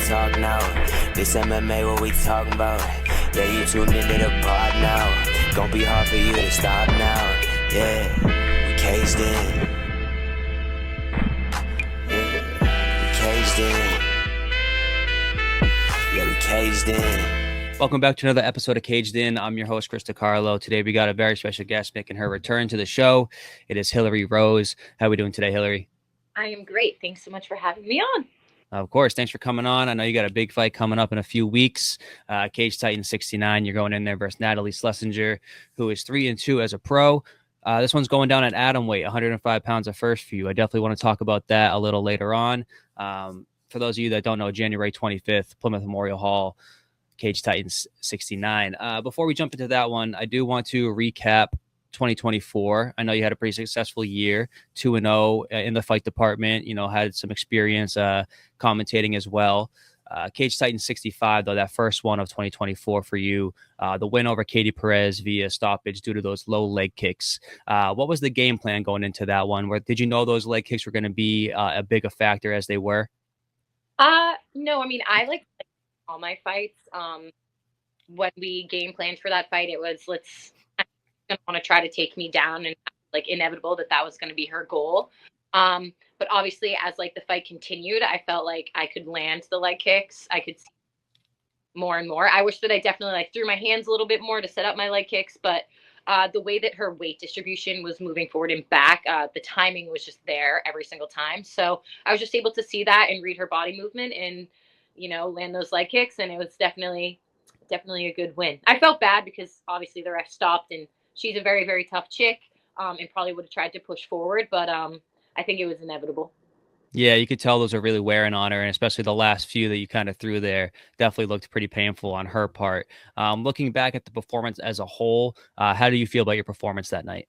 talk now. This MMA, what we talking about? Yeah, you tuned into the pod now. Gonna be hard for you to stop now. Yeah, we caged in. Yeah, we caged in. Yeah, we caged in. Welcome back to another episode of Caged In. I'm your host, Chris DiCarlo. Today we got a very special guest making her return to the show. It is Hilarie Rose. How are we doing today, Hilarie? I am great. Thanks so much for having me on. Of course. Thanks for coming on. I know you got a big fight coming up in a few weeks. Cage Titan 69. You're going in there versus Natalie Schlesinger, who is 3-2 as a pro. This one's going down at Atomweight, 105 pounds at first for you. I definitely want to talk about that a little later on. For those of you that don't know, January 25th, Plymouth Memorial Hall, Cage Titans 69. Before we jump into that one, I do want to recap 2024. I know you had a pretty successful year, 2-0 in the fight department, had some experience commentating as well. Cage Titans 65, though, that first one of 2024 for you, the win over Katie Perez via stoppage due to those low leg kicks. What was the game plan going into that one? Did you know those leg kicks were going to be a big a factor as they were? No, I mean, I like all my fights. When we game planned for that fight, it was I'm going to try to take me down, and like inevitable that was going to be her goal. But obviously, as like the fight continued, I felt like I could land the leg kicks. I could see more and more. I wish that I definitely threw my hands a little bit more to set up my leg kicks, but the way that her weight distribution was moving forward and back, the timing was just there every single time. So I was just able to see that and read her body movement and, land those leg kicks. And it was definitely a good win. I felt bad because obviously the ref stopped, and she's a very, very tough chick, and probably would have tried to push forward, but I think it was inevitable. Yeah, you could tell those are really wearing on her, and especially the last few that you kind of threw there definitely looked pretty painful on her part. Looking back at the performance as a whole, how do you feel about your performance that night?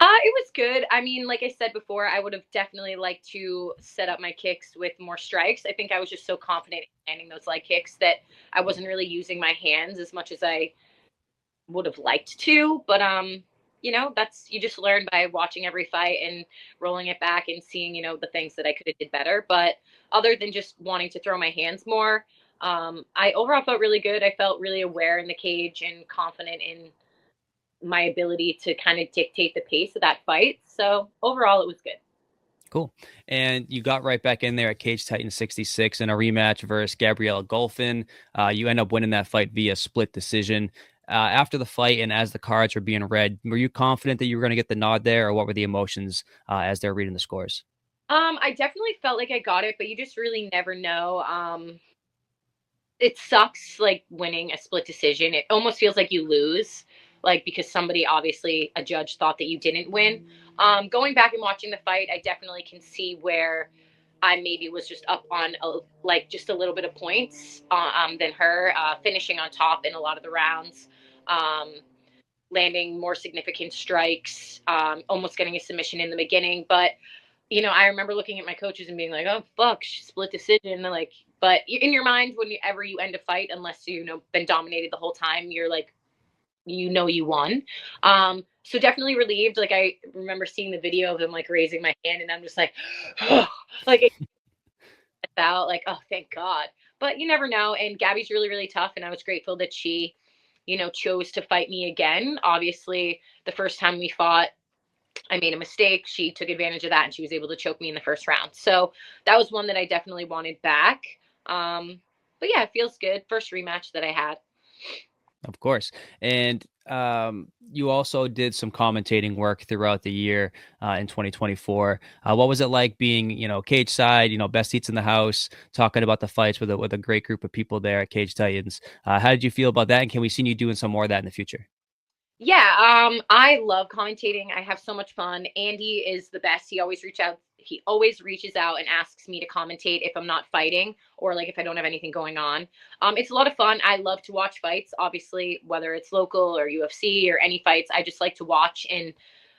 It was good. I mean, like I said before, I would have definitely liked to set up my kicks with more strikes. I think I was just so confident in landing those leg kicks that I wasn't really using my hands as much as I would have liked to. But you just learn by watching every fight and rolling it back and seeing, the things that I could have did better. But other than just wanting to throw my hands more, I overall felt really good. I felt really aware in the cage and confident in my ability to kind of dictate the pace of that fight. So overall, it was good. Cool. And you got right back in there at Cage Titan 66 in a rematch versus Gabriella Golfin. You end up winning that fight via split decision. After the fight and as the cards were being read, were you confident that you were going to get the nod there, or what were the emotions as they're reading the scores? I definitely felt like I got it, but you just really never know. It sucks, like winning a split decision. It almost feels like you lose, because somebody, obviously a judge, thought that you didn't win. Going back and watching the fight, I definitely can see where I maybe was just up on just a little bit of points than her, finishing on top in a lot of the rounds, landing more significant strikes, almost getting a submission in the beginning. But, I remember looking at my coaches and being like, oh, fuck, split decision. But in your mind, whenever you end a fight, unless been dominated the whole time, you're like, you won. So definitely relieved. I remember seeing the video of him raising my hand, and I'm just like, oh, about oh, thank God. But you never know. And Gabby's really, really tough, and I was grateful that she, chose to fight me again. Obviously, the first time we fought, I made a mistake. She took advantage of that, and she was able to choke me in the first round. So that was one that I definitely wanted back. But yeah, it feels good. First rematch that I had. Of course. And you also did some commentating work throughout the year in 2024. What was it like being, cage side, best seats in the house, talking about the fights with a great group of people there at Cage Titans? How did you feel about that? And can we see you doing some more of that in the future? Yeah, I love commentating. I have so much fun. Andy is the best. He always reaches out and asks me to commentate if I'm not fighting, or if I don't have anything going on. It's a lot of fun. I love to watch fights, obviously, whether it's local or UFC or any fights. I just like to watch, and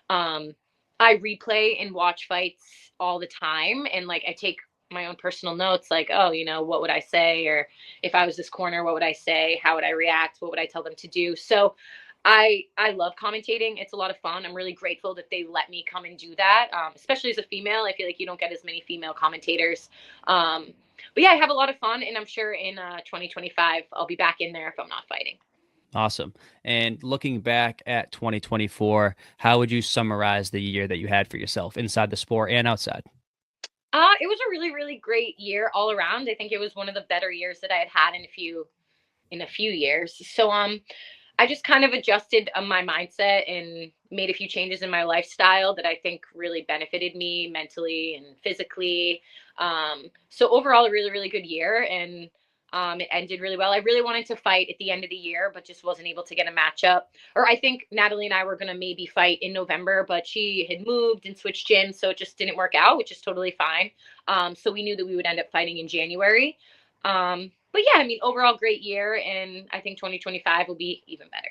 I replay and watch fights all the time. And I take my own personal notes, what would I say? Or if I was this corner, what would I say? How would I react? What would I tell them to do? So I love commentating. It's a lot of fun. I'm really grateful that they let me come and do that, especially as a female. I feel like you don't get as many female commentators. but yeah, I have a lot of fun, and I'm sure in 2025 I'll be back in there if I'm not fighting. Awesome. And looking back at 2024, how would you summarize the year that you had for yourself inside the sport and outside? It was a really, really great year all around. I think it was one of the better years that I had had in a few years. So I just kind of adjusted my mindset and made a few changes in my lifestyle that I think really benefited me mentally and physically. So overall, a really, really good year, and it ended really well. I really wanted to fight at the end of the year, but just wasn't able to get a matchup. Or I think Natalie and I were going to maybe fight in November, but she had moved and switched gyms, so it just didn't work out, which is totally fine. So we knew that we would end up fighting in January. But yeah, I mean, overall, great year, and I think 2025 will be even better.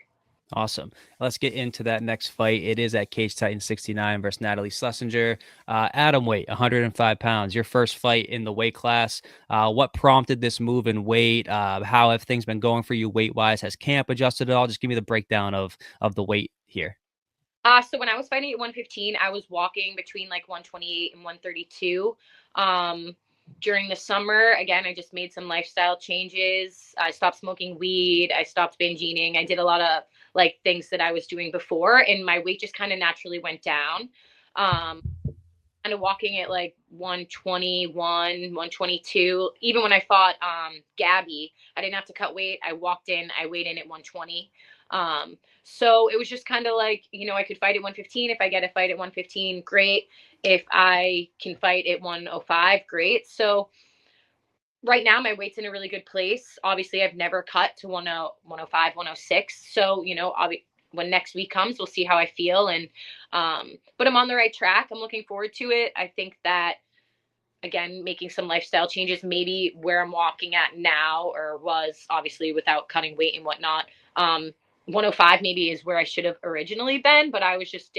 Awesome. Let's get into that next fight. It is at Cage Titan 69 versus Natalie Schlesinger. Atomweight, 105 pounds. Your first fight in the weight class. What prompted this move in weight? How have things been going for you weight-wise? Has camp adjusted at all? Just give me the breakdown of the weight here. So when I was fighting at 115, I was walking between like 128 and 132. During the summer, again, I just made some lifestyle changes. I stopped smoking weed. I stopped binge eating. I did a lot of like things that I was doing before, and my weight just kind of naturally went down. Um, Kind of walking at like 121, 122. Even when I fought Gabby, I didn't have to cut weight. I walked in, I weighed in at 120. So it was just kind of like, I could fight at 115. If I get a fight at 115, great. If I can fight at 105, great. So right now my weight's in a really good place. Obviously, I've never cut to 105, 106. So, when next week comes, we'll see how I feel. And but I'm on the right track. I'm looking forward to it. I think that, again, making some lifestyle changes, maybe where I'm walking at now, or was obviously without cutting weight and whatnot. 105 maybe is where I should have originally been, but I was just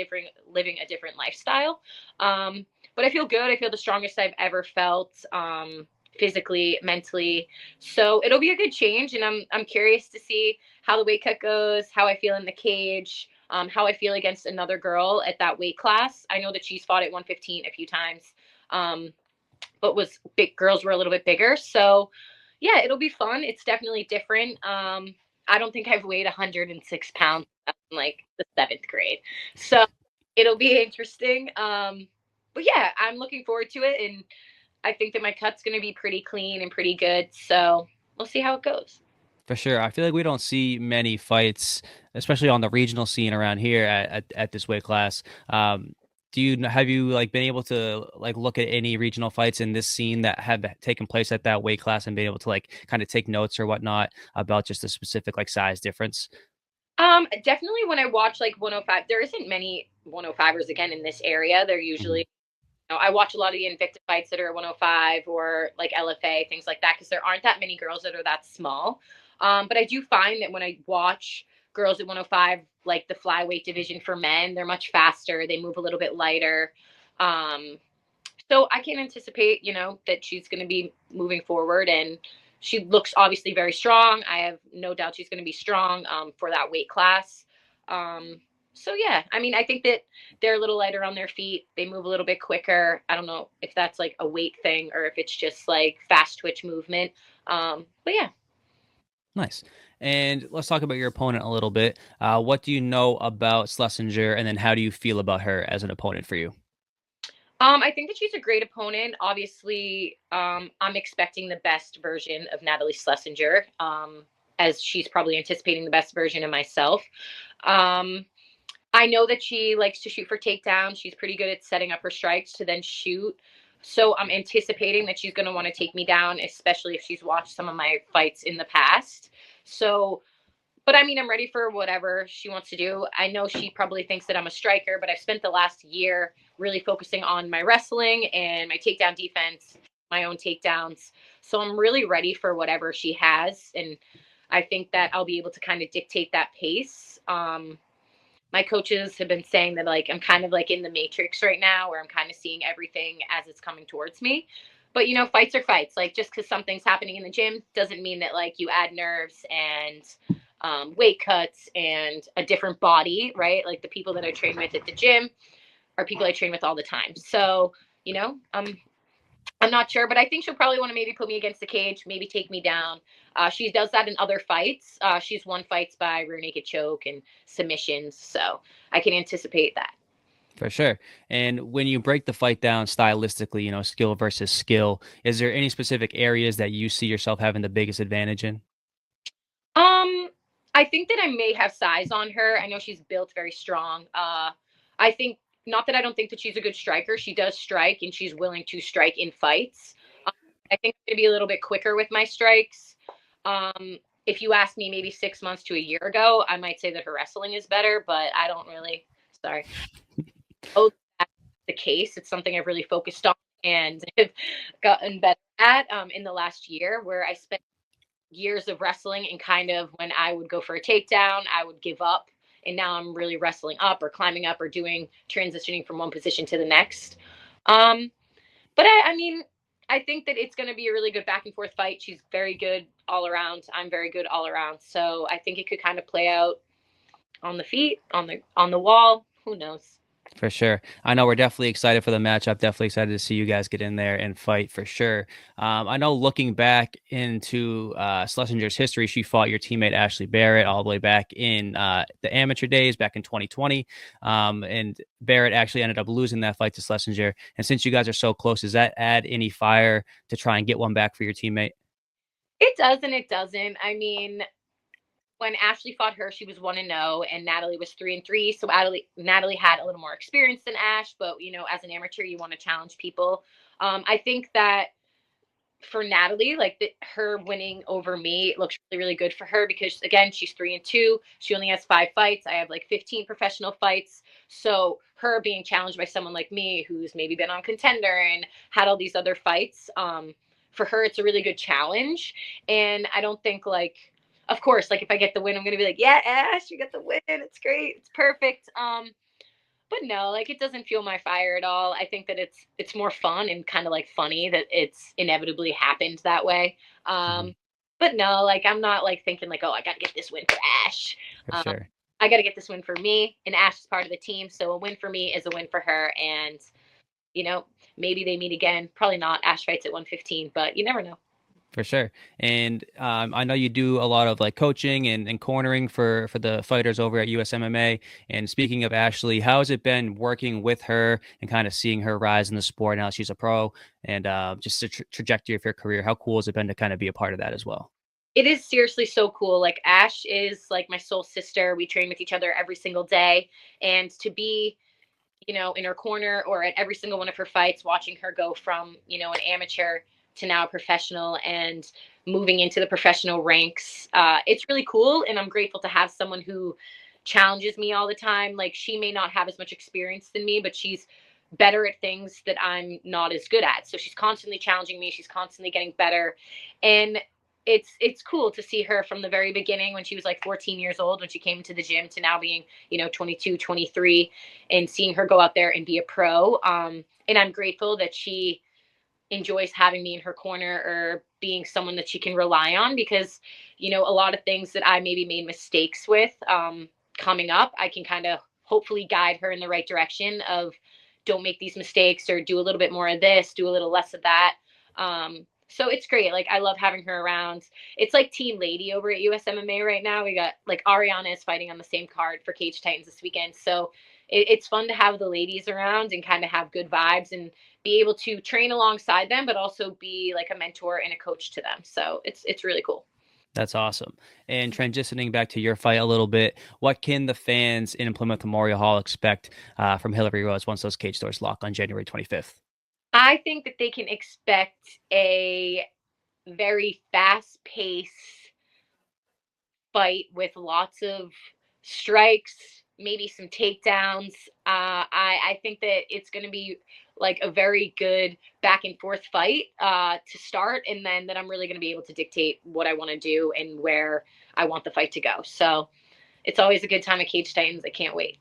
living a different lifestyle. But I feel good. I feel the strongest I've ever felt, physically, mentally. So it'll be a good change, and I'm curious to see how the weight cut goes, how I feel in the cage, how I feel against another girl at that weight class. I know that she's fought at 115 a few times, but girls were a little bit bigger. So yeah, it'll be fun. It's definitely different. I don't think I've weighed 106 pounds in like the 7th grade. So it'll be interesting. But yeah, I'm looking forward to it. And I think that my cut's going to be pretty clean and pretty good. So we'll see how it goes. For sure. I feel like we don't see many fights, especially on the regional scene around here at this weight class. Have you like been able to like look at any regional fights in this scene that have taken place at that weight class and been able to like kind of take notes or whatnot about just the specific like size difference? Definitely when I watch like 105, there isn't many 105ers again in this area. They're usually, I watch a lot of the Invicta fights that are 105 or like LFA, things like that, because there aren't that many girls that are that small. But I do find that when I watch girls at 105, like the flyweight division for men, they're much faster. They move a little bit lighter. So I can anticipate, that she's going to be moving forward, and she looks obviously very strong. I have no doubt she's going to be strong for that weight class. So yeah, I mean, I think that they're a little lighter on their feet. They move a little bit quicker. I don't know if that's like a weight thing or if it's just like fast twitch movement. But yeah. Nice. And let's talk about your opponent a little bit. What do you know about Schlesinger, and then how do you feel about her as an opponent for you? I think that she's a great opponent. Obviously, I'm expecting the best version of Natalie Schlesinger, as she's probably anticipating the best version of myself. I know that she likes to shoot for takedowns. She's pretty good at setting up her strikes to then shoot. So I'm anticipating that she's going to want to take me down, especially if she's watched some of my fights in the past. So, but I mean, I'm ready for whatever she wants to do. I know she probably thinks that I'm a striker, but I've spent the last year really focusing on my wrestling and my takedown defense, my own takedowns. So I'm really ready for whatever she has. And I think that I'll be able to kind of dictate that pace. My coaches have been saying that like I'm kind of like in the matrix right now, where I'm kind of seeing everything as it's coming towards me. But fights are fights. Like, just because something's happening in the gym doesn't mean that like you add nerves and weight cuts and a different body, right? Like the people that I train with at the gym are people I train with all the time. So I'm I'm not sure, but I think she'll probably want to maybe put me against the cage, maybe take me down. She does that in other fights. She's won fights by rear naked choke and submissions, so I can anticipate that. For sure. And when you break the fight down stylistically, skill versus skill, is there any specific areas that you see yourself having the biggest advantage in? Um, I think that I may have size on her. I know she's built very strong. I think not that I don't think that she's a good striker. She does strike, and she's willing to strike in fights. Um, I think I'm gonna be a little bit quicker with my strikes. If you asked me maybe 6 months to a year ago, I might say that her wrestling is better, but I don't really. Sorry. Oh, that's the case. It's something I've really focused on and have gotten better at in the last year, where I spent years of wrestling and kind of when I would go for a takedown, I would give up. And now I'm really wrestling up or climbing up or doing transitioning from one position to the next. Um, but I mean, I think that it's going to be a really good back and forth fight. She's very good all around. I'm very good all around. So I think it could kind of play out on the feet, on the wall. Who knows? For sure. I know we're definitely excited for the matchup. Definitely excited to see you guys get in there and fight for sure. I know looking back into Schlesinger's history, she fought your teammate Ashley Barrett all the way back in the amateur days back in 2020. And Barrett actually ended up losing that fight to Schlesinger. And since you guys are so close, does that add any fire to try and get one back for your teammate? It does and it doesn't. I mean, when Ashley fought her, she was 1-0, and Natalie was 3-3. So Natalie had a little more experience than Ash, but as an amateur, you want to challenge people. I think that for Natalie, like her winning over me looks really, really good for her because again, she's 3-2. She only has 5 fights. I have like 15 professional fights. So her being challenged by someone like me, who's maybe been on Contender and had all these other fights, for her, it's a really good challenge. And I don't think of course, like if I get the win, I'm gonna be like, yeah, Ash, you get the win. It's great. It's perfect. But no, like it doesn't fuel my fire at all. I think that it's more fun and kind of like funny that it's inevitably happened that way. Mhm. But no, like I'm not like thinking like, oh, I gotta get this win for Ash. For Um, sure. I gotta get this win for me, and Ash is part of the team, so a win for me is a win for her. And you know, maybe they meet again. Probably not. Ash fights at 115, but you never know. For sure. And I know you do a lot of like coaching and cornering for the fighters over at USMMA. And speaking of Ashley, how has it been working with her and kind of seeing her rise in the sport now that she's a pro and just the trajectory of her career? How cool has it been to kind of be a part of that as well? It is seriously so cool. Like Ash is like my soul sister. We train with each other every single day, and to be in her corner or at every single one of her fights, watching her go from, an amateur to now a professional and moving into the professional ranks. It's really cool. And I'm grateful to have someone who challenges me all the time. Like she may not have as much experience than me, but she's better at things that I'm not as good at. So she's constantly challenging me. She's constantly getting better. And it's cool to see her from the very beginning when she was like 14 years old when she came to the gym to now being 22, 23, and seeing her go out there and be a pro. And I'm grateful that she enjoys having me in her corner or being someone that she can rely on because a lot of things that I maybe made mistakes with coming up, I can kind of hopefully guide her in the right direction of don't make these mistakes or do a little bit more of this, do a little less of that. So it's great. Like I love having her around. It's like Team Lady over at USMMA right now. We got like Ariana is fighting on the same card for Cage Titans this weekend. So it's fun to have the ladies around and kind of have good vibes and be able to train alongside them, but also be like a mentor and a coach to them. So it's really cool. That's awesome. And transitioning back to your fight a little bit, what can the fans in Plymouth Memorial Hall expect from Hilarie Rose once those cage doors lock on January 25th? I think that they can expect a very fast pace fight with lots of strikes, maybe some takedowns. I think that it's going to be like a very good back and forth fight to start, and then that I'm really going to be able to dictate what I want to do and where I want the fight to go. So it's always a good time at Cage Titans. I can't wait.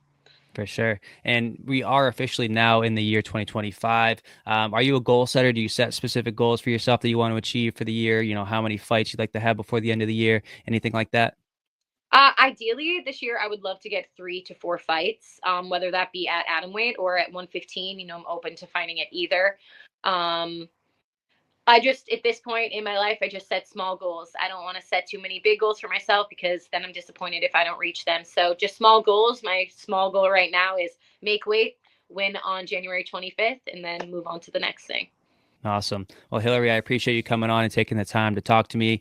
For sure. And we are officially now in the year 2025. Are you a goal setter? Do you set specific goals for yourself that you want to achieve for the year? How many fights you'd like to have before the end of the year? Anything like that? Ideally, this year I would love to get 3 to 4 fights, whether that be at Atomweight or at 115. I'm open to fighting at either. Um, I just, at this point in my life, I just set small goals. I don't want to set too many big goals for myself because then I'm disappointed if I don't reach them. So just small goals. My small goal right now is make weight, win on January 25th, and then move on to the next thing. Awesome. Well, Hilarie, I appreciate you coming on and taking the time to talk to me.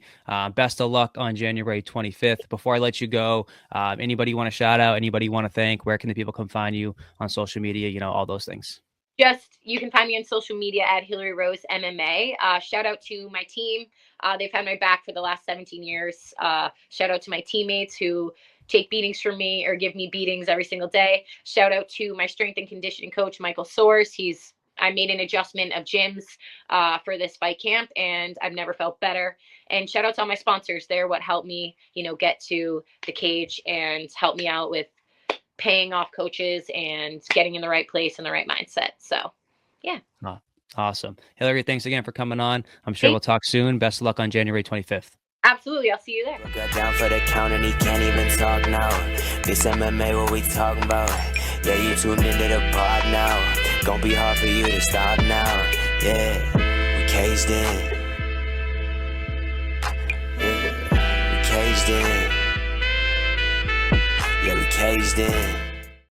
Best of luck on January 25th. Before I let you go, anybody you want to shout out, anybody you want to thank, where can the people come find you on social media, all those things? Just, you can find me on social media at Hilarie Rose MMA. Shout out to my team. They've had my back for the last 17 years. Shout out to my teammates who take beatings from me or give me beatings every single day. Shout out to my strength and conditioning coach, Michael Soares. I made an adjustment of gyms for this fight camp, and I've never felt better. And shout out to all my sponsors. They're what helped me, get to the cage and help me out with paying off coaches and getting in the right place and the right mindset. So, yeah. Oh, awesome. Hilarie, thanks again for coming on. I'm sure we'll talk soon. Best of luck on January 25th. Absolutely. I'll see you there. Got down for the count and he can't even talk now. This MMA, what we talking about? Yeah, you tuned into the pod now. Gonna be hard for you to stop now. Yeah, we caged in. Yeah, we caged in. Yeah, we caged in.